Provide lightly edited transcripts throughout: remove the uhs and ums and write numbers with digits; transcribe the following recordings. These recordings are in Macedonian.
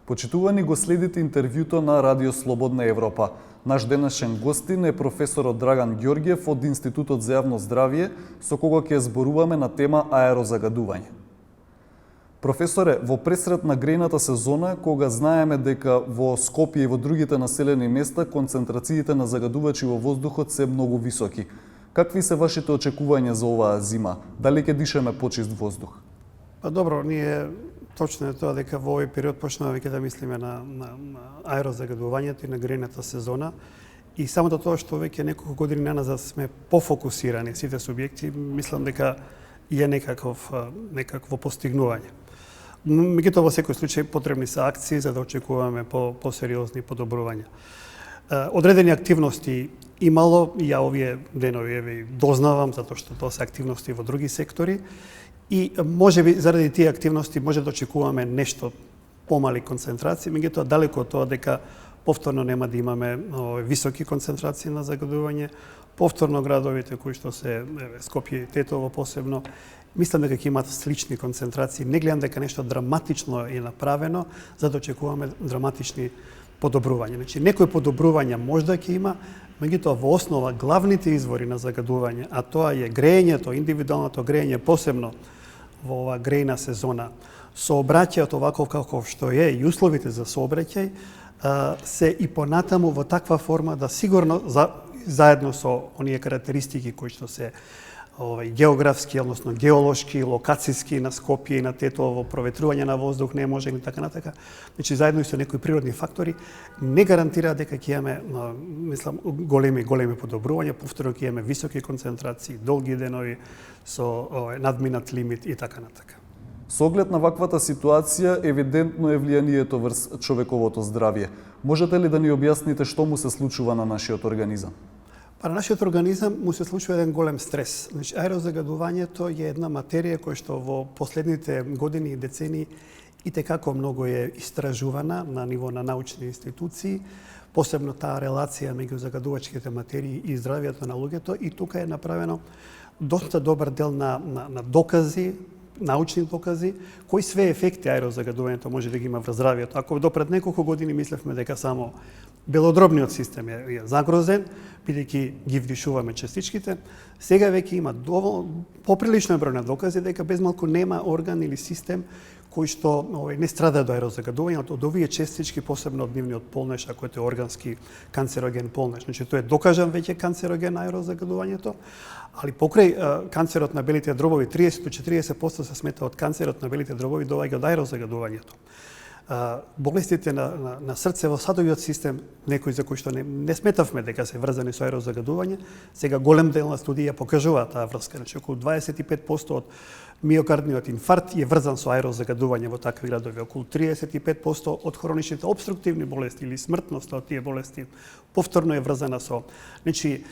Почитувани го следите интервјуто на Радио Слободна Европа. Наш денешен гостин е професорот Драган Ѓорѓев од Институтот за јавно здравје, со кого ќе зборуваме на тема аерозагадување. Професоре, во пресред на грејната сезона, кога знаеме дека во Скопје и во другите населени места концентрациите на загадувачи во воздухот се многу високи, какви се вашите очекувања за оваа зима? Дали ќе дишеме почист воздух? Па добро, ние точно е тоа дека во овој период почнуваме да мислиме на аерозагадувањето и на грејната сезона. И самото тоа што веќе неколку години наназад сме пофокусирани сите субјекти, мислам дека е некакво постигнување. Меѓутоа во секој случај потребни се акции за да очекуваме посериозни подобрувања. Одредени активности имало, ја овие денови дознавам затоа што тоа се активности во други сектори. И можеби заради тие активности може да очекуваме нешто помали концентрации, меѓутоа далеко од тоа дека повторно нема да имаме високи концентрации на загадување. Повторно градовите кои што се Скопје и Тетово посебно, мислам дека ќе имаат слични концентрации. Не гледам дека нешто драматично е направено за да очекуваме драматични подобрувања. Значи некои подобрувања можда ќе има, меѓутоа во основа главните извори на загадување, а тоа е грејењето, индивидуалното грејење, посебно во оваа грејна сезона, сообраќајот оваков како што е и условите за сообраќај се и понатаму во таква форма да сигурно заедно со оние карактеристики кои што се географски, односно геолошки, локацијски на Скопје и на Тетово, проветрување на воздух не може и така натака. Значи заедно и со некои природни фактори не гарантира дека ќе имаме, мислам, големи подобрувања, повторно ќе имаме високи концентрации, долги денови со надминат лимит и така натака. Со оглед на ваквата ситуација, евидентно е влијанието врз човековото здравје. Можете ли да ни објасните што му се случува на нашиот организам? Па на нашиот организам му се случува еден голем стрес. Значи, аерозагадувањето е една материја која што во последните години и децении итекако многу е истражувана на ниво на научни институции, посебно таа релација меѓу загадувачките материи и здравјето на луѓето, и тука е направено доста добар дел на докази, научни докази, кои све ефекти аерозагадувањето може да ги има врз здравјето. Ако до пред неколку години мислевме дека само белодробниот систем е загрозен, бидејќи ги вдишуваме частичките, сега веќе има поприлично број на докази дека безмалку нема орган или систем кој што не страда до аерозагадување од овие частички, посебно од нивниот полнеж, ако е органски канцероген полнеж. Значи тоа е докажан веќе канцероген аерозагадувањето, али покрај канцерот на белите дробови 30-40% се смета од канцерот на белите дробови доаѓа од аерозагадувањето. Болестите на срцево-садовиот систем, некои за кои што не сметавме дека се врзани со аерозагадување, сега голем дел на студија покажува таа врска. Значи околу 25% од миокардниот инфаркт е врзан со аерозагадување во такви градови. Околу 35% од хроничните обструктивни болести или смртноста од тие болести повторно е врзана со. Значи,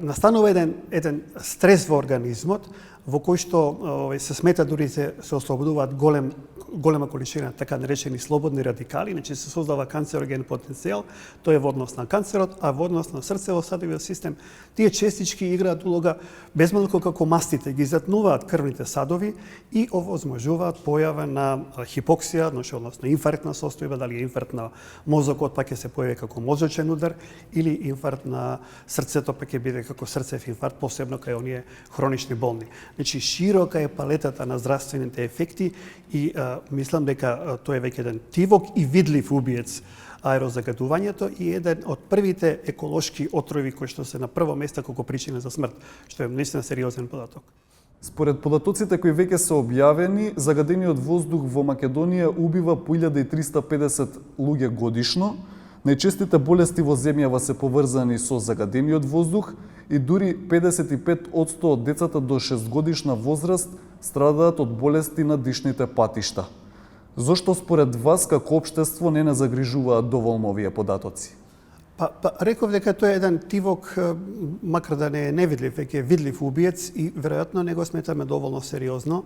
настанува еден стрес во организмот, во кој што се смета дури се ослободуваат голема количина така наречени слободни радикали, значи се создава канцероген потенцијал, тоа е во однос на канцерот, а во однос на срцево-садовиот систем, тие частички играат улога безмалку како мастите, ги затнуваат крвните садови и овозможуваат појава на хипоксија, односно инфарктна состојба, дали е инфаркт на мозокот, па ќе се појави како мозочен удар, или инфаркт на срцето, па ќе биде како срцев инфаркт, посебно кај оние хронични болни. Значи, широка е палетата на здравствените ефекти и мислам дека тоа е веќе еден тивок и видлив убиец аерозагадувањето и еден од првите еколошки отрови кои што се на прво место како причина за смрт, што е наистина сериозен податок. Според податоците кои веќе се објавени, загадениот воздух во Македонија убива по 1350 луѓе годишно. Најчестите болести во земјава се поврзани со загадениот воздух и дури 55% од децата до 6 годишна возраст страдаат од болести на дишните патишта. Зошто според вас како општество не загрижуваат доволно овие податоци? Реков дека тоа е еден тивок, макар да не е невидлив, веќе е видлив убиец и веројатно не го сметаме доволно сериозно,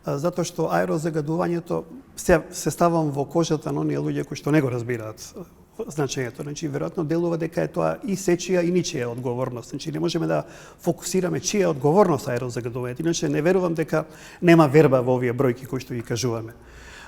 затоа што аерозагадувањето се ставам во кожата на оние луѓе кои што не го разбираат значењето. Значи, веројатно делува дека е тоа и сечија и ничија одговорност. Значи, не можеме да фокусираме чија е одговорност аерозагадувањето. Иначе не верувам дека нема верба во овие бројки кои што ги кажуваме.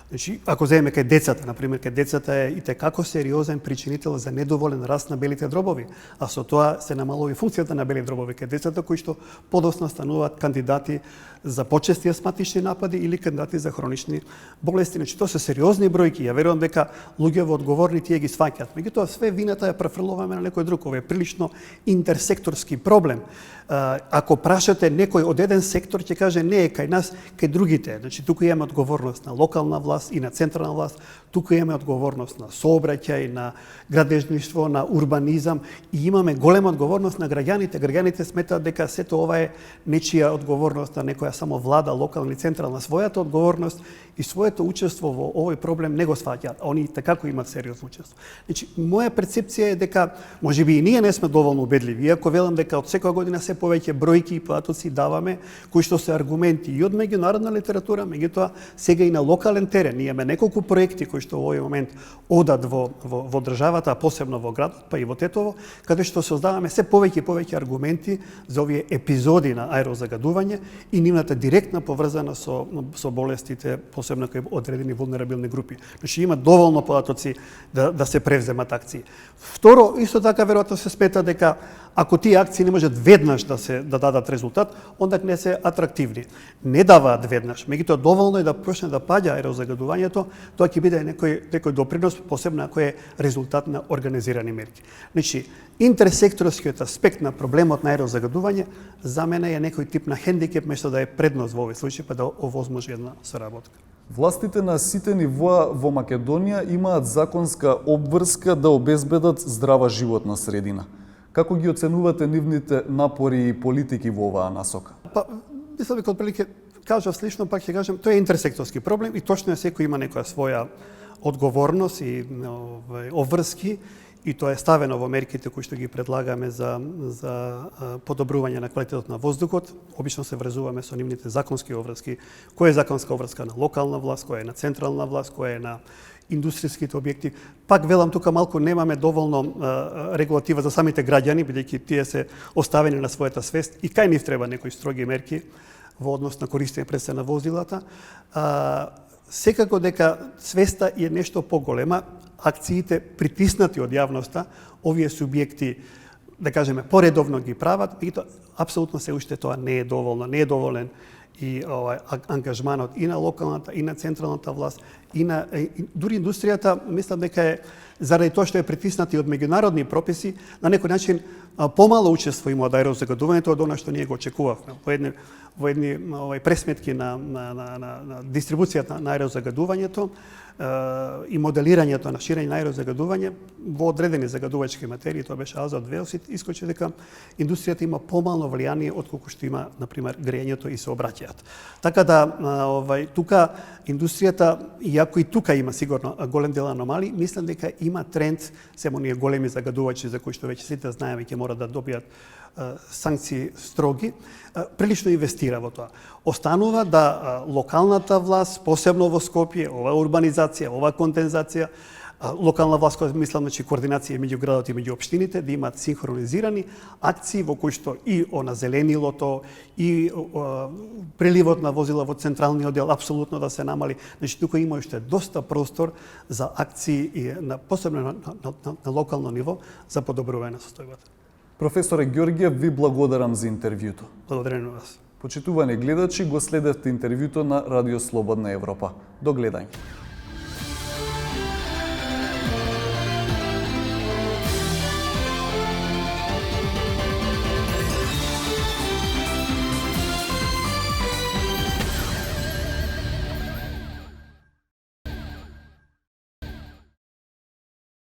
Значи, ако земеме кај децата, например, кај децата е и како сериозен причинител за недоволен раст на белите дробови, а со тоа се намалува и функцијата на бели дробови кај децата кои што подоцна стануваат кандидати за почести астматични напади или кандидати за хронични болести. Значи, тоа се сериозни бројки. Ја верувам дека луѓето одговорни тие ги сваќаат. Меѓутоа, све вината ја префрлуваме на некој друг. Ова е прилично интерсекторски проблем. Ако прашате некој од еден сектор, ќе каже не е кај нас, кај другите. Значи, туку имаме одговорност на локална власт и на централна власт, туку имаме одговорност на сообраќај, на градежништво, на урбанизам и имаме голема одговорност на граѓаните. Граѓаните сметаат дека сето ова е нечија одговорност на некоја само влада, локална или централна. Својата одговорност и своето учество во овој проблем не го сваќаат, а они такако имаат сериозно учество. Значи, моја перцепција е дека можеби и ние не сме доволно убедливи, иако велам дека од секоја година се повеќе бројки и податоци даваме, кои што се аргументи и од меѓународна литература, меѓутоа сега и на локален терен. Ние имаме неколку проекти кои што во овој момент одат во државата, а посебно во градот, па и во Тетово, каде што создаваме се повеќе и повеќе аргументи за овие епизоди на аерозагадување и нивната директна поврзана со болестите, посебно кај одредени вулнерабилни групи. Значи има доволно податоци да се превземат акции. Второ, исто така веројатно се смета дека ако тие акции не можат веднаш да дадат резултат, онда не се атрактивни. Не даваат веднаш, меѓутоа доволно е да почне да паѓа аерозагадувањето, тоа ќе биде некој допринос, посебно ако е резултат на организирани мерки. Значи, интерсекторскиот аспект на проблемот на аерозагадување за мене е некој тип на хендикеп, место да е предност во овој случај, па да овозможи една соработка. Властите на сите нивоа во Македонија имаат законска обврска да обезбедат здрава животна средина. Како ги оценувате нивните напори и политики во оваа насока? Па, мислам дека отприлике кажав слично, пак ќе кажем, тоа е интерсекторски проблем и точно е секој има некоја своја одговорност и обврски и тоа е ставено во мерките кои што ги предлагаме за подобрување на квалитетот на воздухот. Обично се врзуваме со нивните законски обврски. Која е законска обврска на локална власт, која е на централна власт, која е на индустријските објекти. Пак велам, тука малку немаме доволно регулатива за самите граѓани, бидејќи тие се оставени на својата свест и кај нив треба некои строги мерки во однос на користење пред на возилата. Секако дека свеста е нешто поголема, акциите притиснати од јавноста, овие субјекти, да кажеме, поредовно ги прават, меѓутоа апсолутно се уште тоа не е доволно, не е доволен и ангажманот и на локалната, и на централната власт, и дури индустријата, мислам дека е, заради тоа што е притиснати од меѓународни прописи, на некој начин помало учество има од аерозагадувањето од она што ние го очекувавме. Во едни пресметки на дистрибуцијата на аерозагадувањето и моделирањето на ширење на аерозагадување во одредени загадувачки материи, тоа беше азот, двеоксид, искочи дека индустријата има помално влијание отколку што има, например, грејењето и сообраќајот. Така да, тука индустријата, иако и тука има сигурно голем дел аномалии, мислам дека има тренд, се оние големи загадувачи за кои што веќе сите знаеме ќе мора да добијат санкции строги, прилично инвестира во тоа. Останува да локалната власт, посебно во Скопје, ова урбанизација, ова кондензација, локална власт, која мислам, значи координација меѓу градот и меѓу општините, да имаат синхронизирани акции во кои што и зеленилото, и преливот на возила во централниот дел апсолутно да се намали. Значи тука има уште доста простор за акции и посебно на локално ниво за подобрување на состојбата. Професоре Ѓорѓиев, ви благодарам за интервјуто. Благодарам на вас. Почитувани гледачи, го следевте интервјуто на Радио Слободна Европа. До гледање.